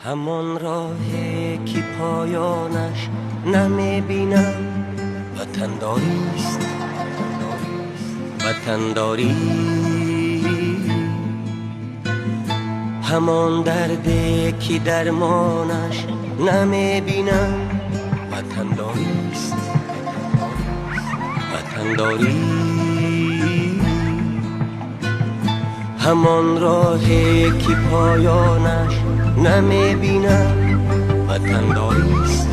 همان راهی که پایانش نمیبینم وطنداریست، وطنداری. همان دردی که درمانش نمیبینم وطنداریست، وطنداری. همان راهی که پایانش نمیبینم وطنداریست،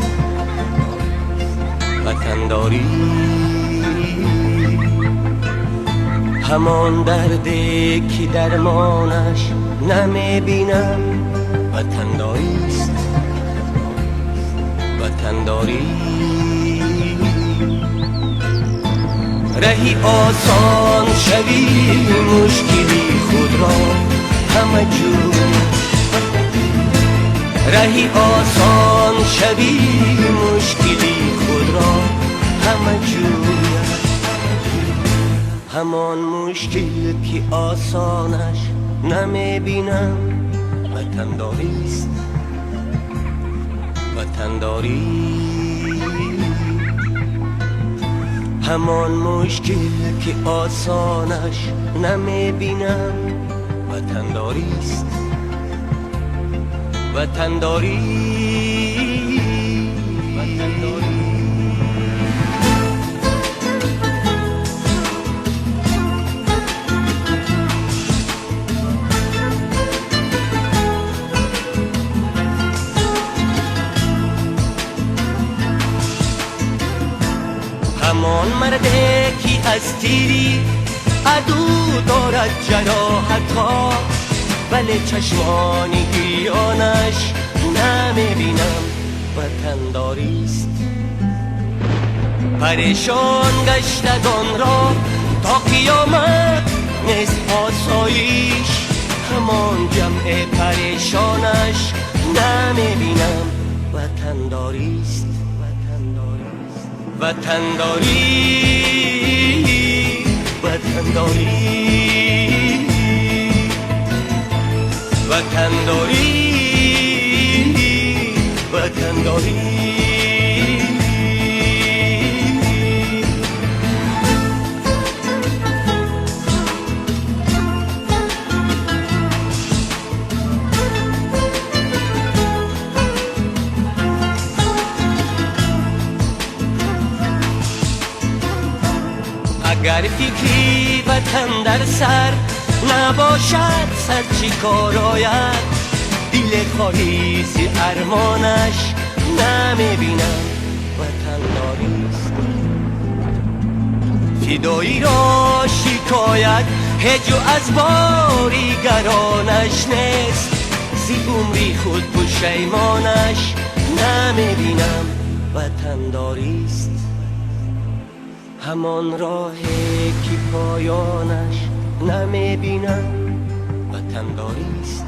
وطنداری. همان دردی که درمانش نمیبینم وطنداریست، وطنداری. رهی آسان شوی مشکلی خود را همه جور، رهی آسان شوی مشکلی خود را همه جور. همان مشکل که آسانش نمیبینم وطنداریست، وطنداری. همان مشکل که آسانش نمیبینم وطنداریست، وطنداری، وطنداری. همان مرده که از تیری عدو دارد جراحت‌ها، ولی چشمان گریانش نمیبینم وطنداریست. پریشان گشتگان را تا قیامت نیست آسایش، همان جمع پریشانش نمیبینم وطنداریست، وطنداری، وطنداری، وطنداری، وطنداری. اگر فکری وطن در سر نباشد، سر چی کار آید؟ دل خالیز ارمانش نمیبینم وطنداریست. فدایی را شکایت هجو از باریگرانش نیست، زی عمری خود پشیمانش نمیبینم وطنداریست. همان راهی که پایانش نمیبینم وطنداریست،